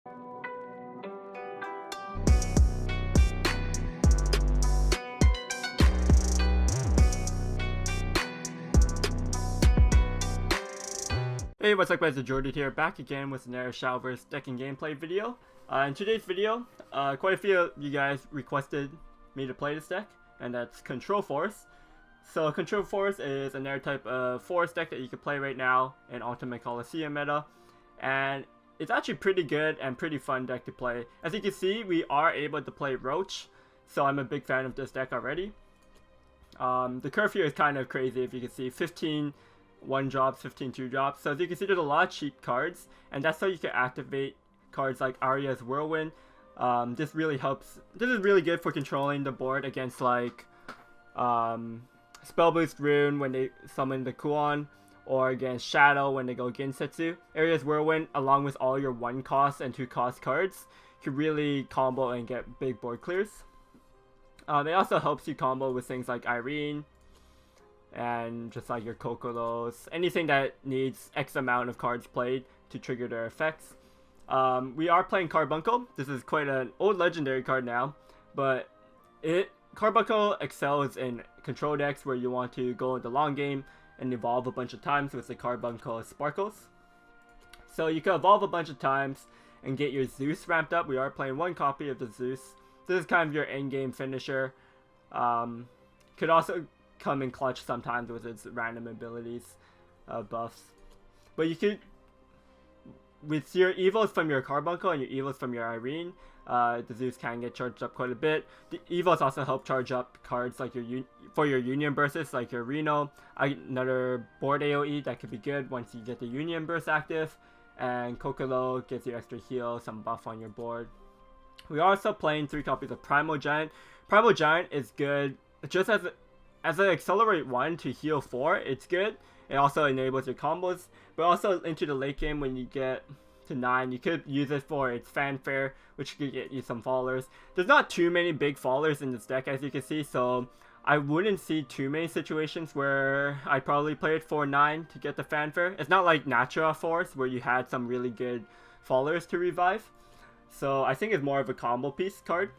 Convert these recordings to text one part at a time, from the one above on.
Hey, what's up guys, TheJordude here, back again with another Shadowverse deck and gameplay video. In today's video, quite a few of you guys requested me to play this deck, and that's Control Force. So Control Force is another type of force deck that you can play right now in Ultimate Colosseum meta, and it's actually pretty good and pretty fun deck to play. As you can see, we are able to play Roach, so I'm a big fan of this deck already. The curve here is kind of crazy, if you can see, 15 1 drops, 15 2 drops. So as you can see, there's a lot of cheap cards, and that's how you can activate cards like Arya's Whirlwind. This really helps. This is really good for controlling the board against like Spell Boost Rune when they summon the Kuon, or against Shadow when they go Gensetsu. Arya's Whirlwind, along with all your 1 cost and 2 cost cards, can really combo and get big board clears. It also helps you combo with things like Irene, and just like your Kokolos, anything that needs X amount of cards played to trigger their effects. We are playing Carbuncle. This is quite an old legendary card now, but Carbuncle excels in control decks where you want to go in the long game and evolve a bunch of times with the Carbuncle Sparkles. So you can evolve a bunch of times and get your Zeus ramped up. We are playing 1 copy of the Zeus. This is kind of your end game finisher. Could also come in clutch sometimes with its random abilities, buffs. But you could, with your evos from your Carbuncle and your evos from your Irene, the Zeus can get charged up quite a bit. The evos also help charge up cards like for your Union Bursts, like your Reno, another board AoE that could be good once you get the Union Burst active, and Kokolo gives you extra heal, some buff on your board. We are also playing 3 copies of Primal Giant. Primal Giant is good just as an accelerate 1 to heal 4, it's good. It also enables your combos, but also into the late game when you get to 9, you could use it for its fanfare, which could get you some fallers. There's not too many big fallers in this deck, as you can see, so I wouldn't see too many situations where I'd probably play it for 9 to get the fanfare. It's not like Natural Force, where you had some really good fallers to revive. So I think it's more of a combo piece card.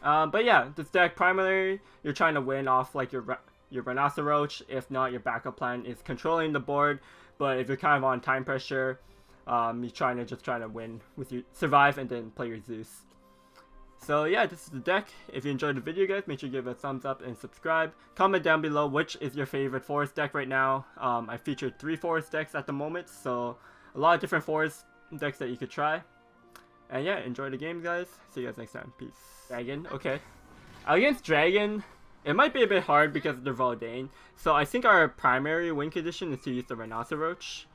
But yeah, this deck, primarily, you're trying to win off like your Rhinoceros. If not, your backup plan is controlling the board. But if you're kind of on time pressure, you're trying to win with your survive and then play your Zeus. So yeah, this is the deck. If you enjoyed the video, guys, make sure you give it a thumbs up and subscribe. Comment down below which is your favorite forest deck right now. I featured 3 forest decks at the moment, so a lot of different forest decks that you could try. And yeah, enjoy the game, guys. See you guys next time. Peace. Dragon, okay. Against Dragon, it might be a bit hard because of the Valdane. So I think our primary win condition is to use the Rhinoceros.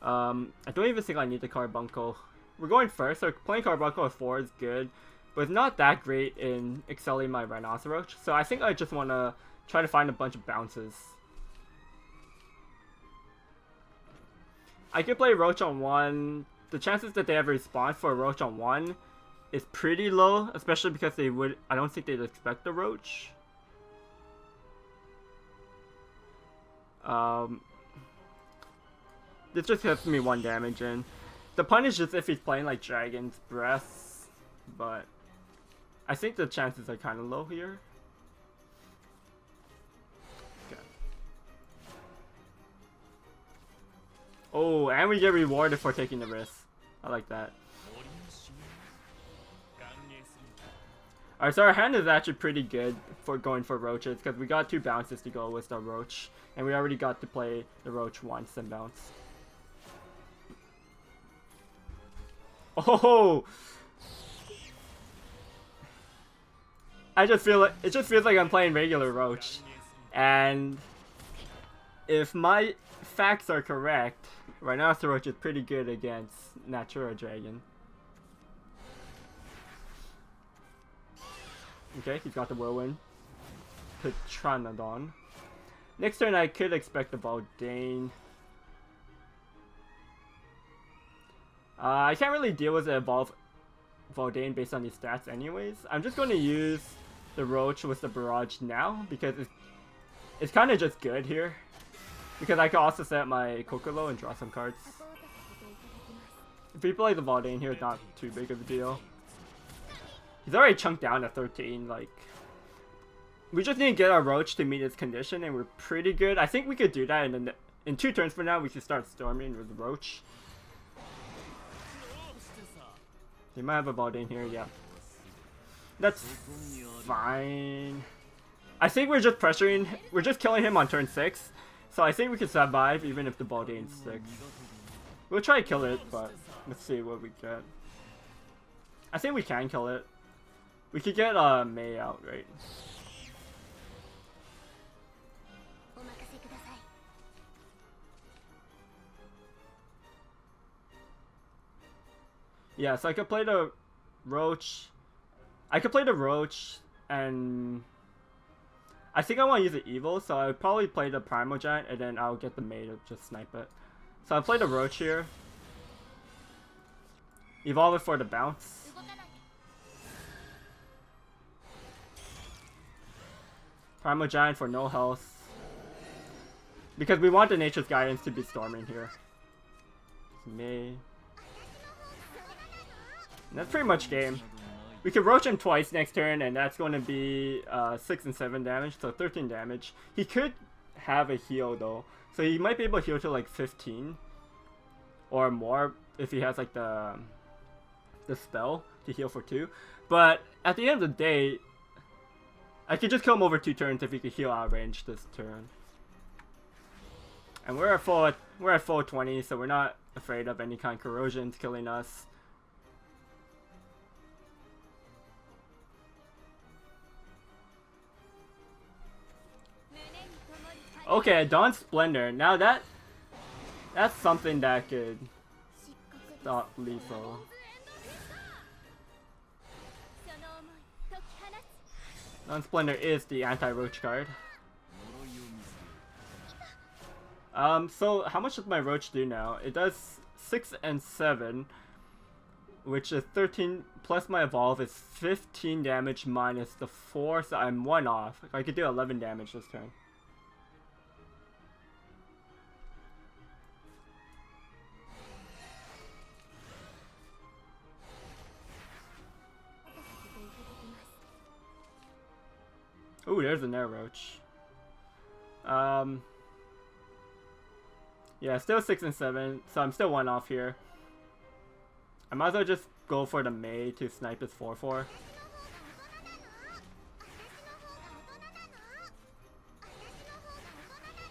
I don't even think I need the Carbuncle. We're going first, so playing Carbuncle with 4 is good. But it's not that great in excelling my Rhinoceros. So I think I just want to try to find a bunch of bounces. I could play Roach on 1. The chances that they have a response for a Roach on 1 is pretty low, especially because I don't think they'd expect the Roach. This just hits me 1 damage in. The punish is if he's playing like Dragon's Breath, but I think the chances are kind of low here. Okay. Oh, and we get rewarded for taking the risk. I like that. Alright, so our hand is actually pretty good for going for Roaches, because we got 2 bounces to go with the Roach, and we already got to play the Roach once and bounce. Oh! It just feels like I'm playing regular Roach, and if my facts are correct, Rhinoceros is pretty good against Natural Dragon. Okay, he's got the Whirlwind. Petranodon. Next turn I could expect the Valdane. I can't really deal with the Valdane based on these stats anyways. I'm just going to use the Roach with the Barrage now because it's kind of just good here. Because I can also set my Kokolo and draw some cards. If we play the Valdane here, it's not too big of a deal. He's already chunked down to 13, like... We just need to get our Roach to meet its condition, and we're pretty good. I think we could do that in 2 turns from now. We could start storming with the Roach. They might have a Valdane here, yeah. That's fine. I think we're just pressuring, we're just killing him on turn 6. So I think we can survive even if the Baldane's 6. We'll try to kill it, but let's see what we get. I think we can kill it. We could get Mei out, right? Yeah, so I could play the Roach. I could play the Roach, and I think I want to use the Evil, so I would probably play the Primal Giant, and then I'll get the Mei to just snipe it. So I'll play the Roach here. Evolve it for the bounce. Primal Giant for no health. Because we want the Nature's Guidance to be storming here. Mei. And that's pretty much game. We could roach him twice next turn, and that's going to be 6 and 7 damage, so 13 damage. He could have a heal though, so he might be able to heal to like 15 or more if he has like the spell to heal for 2. But at the end of the day, I could just kill him over 2 turns if he could heal out of range this turn. And we're at full 20, so we're not afraid of any kind of corrosions killing us. Okay, Dawn Splendor. Now that's something that could stop lethal. Dawn Splendor is the anti-roach card. So how much does my roach do now? It does 6 and 7, which is 13 plus my evolve is 15 damage minus the 4, so I'm 1 off. I could do 11 damage this turn. Ooh, there's an air roach. Yeah, still 6 and 7, so I'm still 1 off here. I might as well just go for the Mei to snipe his 4/4.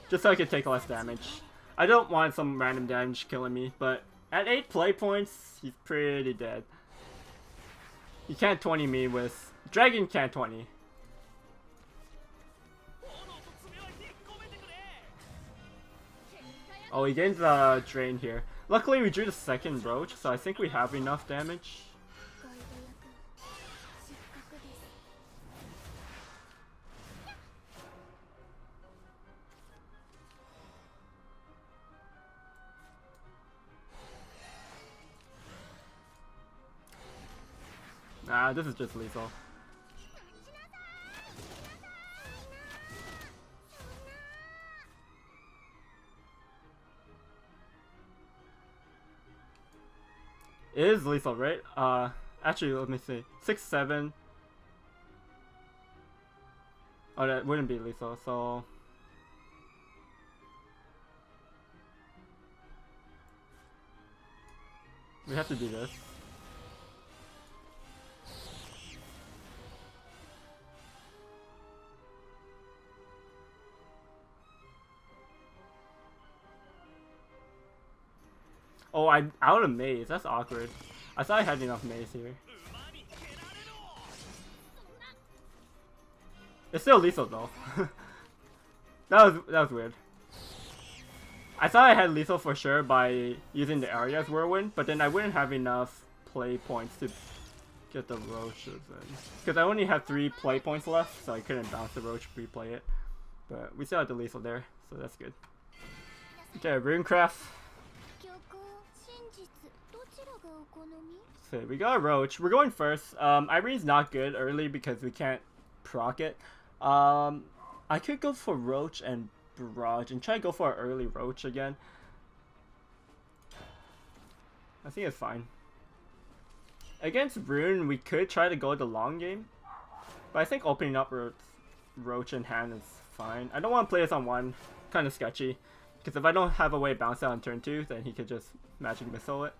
Just so I can take less damage. I don't want some random damage killing me, but at 8 play points, he's pretty dead. He can't 20 me with... Dragon can't 20. Oh, he gains the drain here. Luckily, we drew the second roach, so I think we have enough damage. Nah, this is just lethal. It is lethal, right? Actually, let me see. 6, 7. Oh, that wouldn't be lethal, so... we have to do this. Oh, I'm out of maze. That's awkward. I thought I had enough maze here. It's still lethal though. That was weird. I thought I had lethal for sure by using the area's whirlwind, but then I wouldn't have enough play points to get the roaches in. Because I only have 3 play points left, so I couldn't bounce the roach replay it. But we still have the lethal there, so that's good. Okay, runecraft. So we got a roach. We're going first. Irene's not good early because we can't proc it. I could go for roach and barrage and try to go for an early roach again. I think it's fine. Against Rune, we could try to go the long game, but I think opening up Roach in hand is fine. I don't want to play this on 1, kind of sketchy, because if I don't have a way to bounce out on turn 2, then he could just magic missile it.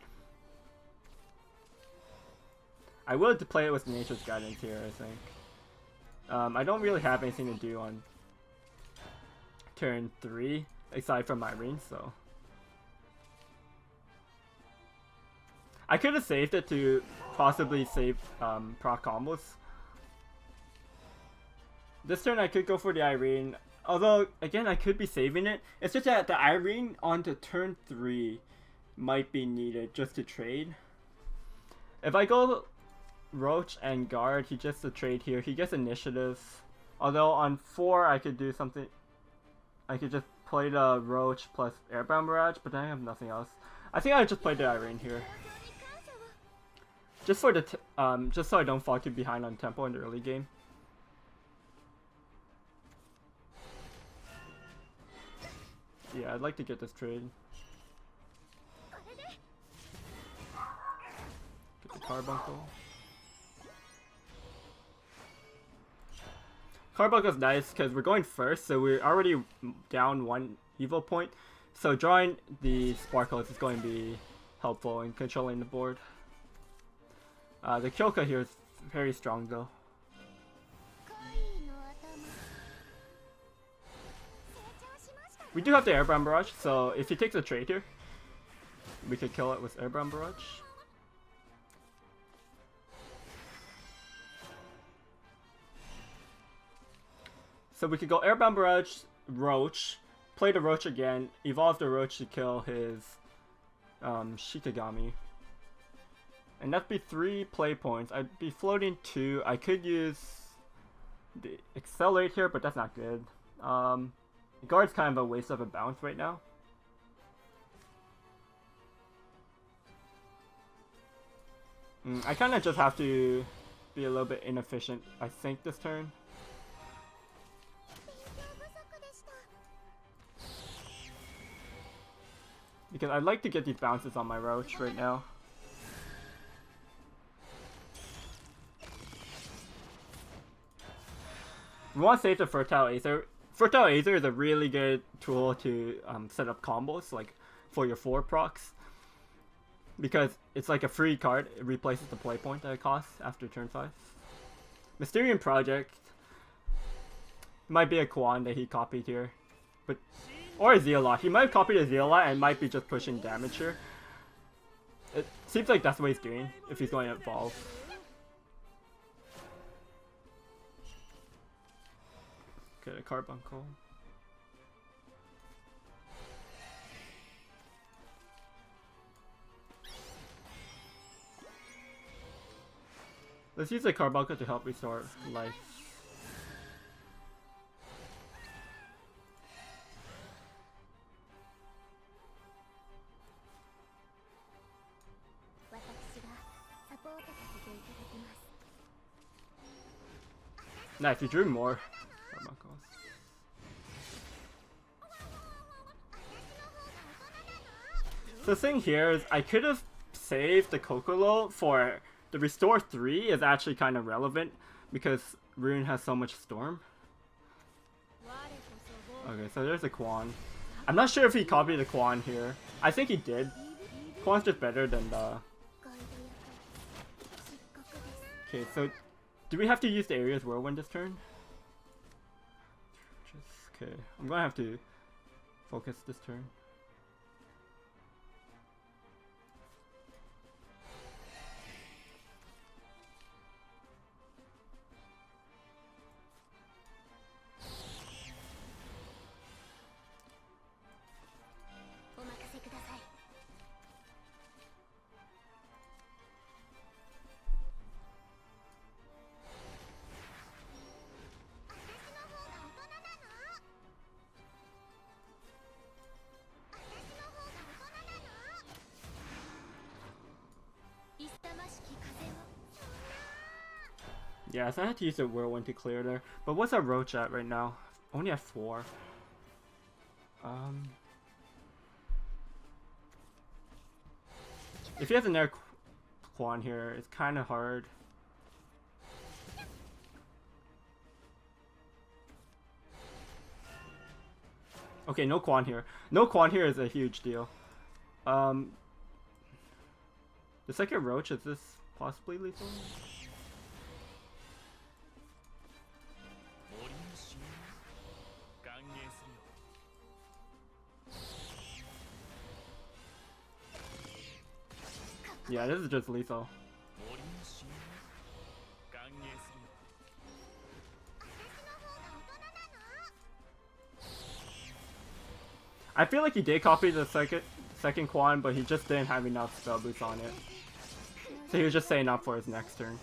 I would play it with Nature's Guidance here, I think. I don't really have anything to do on turn 3, aside from Irene, so... I could have saved it to possibly save proc combos. This turn I could go for the Irene, although again I could be saving it. It's just that the Irene onto turn 3 might be needed just to trade. If I go Roach and guard, he gets the trade here. He gets initiative. Although on 4 I could do something. I could just play the Roach plus Airbound Barrage, but then I have nothing else. I think I would just play the Irene here. Just for the just so I don't fall too behind on tempo in the early game. Yeah, I'd like to get this trade. Get the Carbuncle. Carbuncle is nice because we're going first, so we're already down 1 evil point. So drawing the Sparkles is going to be helpful in controlling the board. The Kyoka here is very strong though. We do have the Airbound Barrage, so if he takes a trade here, we could kill it with Airbound Barrage. So we could go Airbound Barrage, Roach, play the Roach again, evolve the Roach to kill his Shikigami. And that'd be 3 play points. I'd be floating 2. I could use the Accelerate here, but that's not good. Guard's kind of a waste of a bounce right now. I kind of just have to be a little bit inefficient, I think, this turn. Because I'd like to get these bounces on my Roach right now. We want to save the Fertile Aether. Fertile Aether is a really good tool to set up combos, like for your 4 procs. Because it's like a free card, it replaces the play point that it costs after turn 5. Mysterium Project might be a Quan that he copied here. But or a Zealot. He might have copied a Zealot and might be just pushing damage here. It seems like that's what he's doing if he's going to evolve. Okay, a Carbuncle. Let's use the Carbuncle to help restore life. Nice, you drew more Carbuncles. So the thing here is I could have saved the Kokolo for the restore 3 is actually kind of relevant because Rune has so much storm. Okay, so there's a Quan. I'm not sure if he copied the Quan here. I think he did. Quan's just better than the... Okay, so do we have to use the Area's Whirlwind this turn? Okay, I'm gonna have to focus this turn. Yeah, so I had to use the Whirlwind to clear there. But what's our Roach at right now? Only at 4. If he has another Quan here, it's kind of hard. Okay, no Quan here. No Quan here is a huge deal. The second Roach, is this possibly lethal? Yeah, this is just lethal. I feel like he did copy the second Quan, but he just didn't have enough spell boots on it. So he was just saying up for his next turn.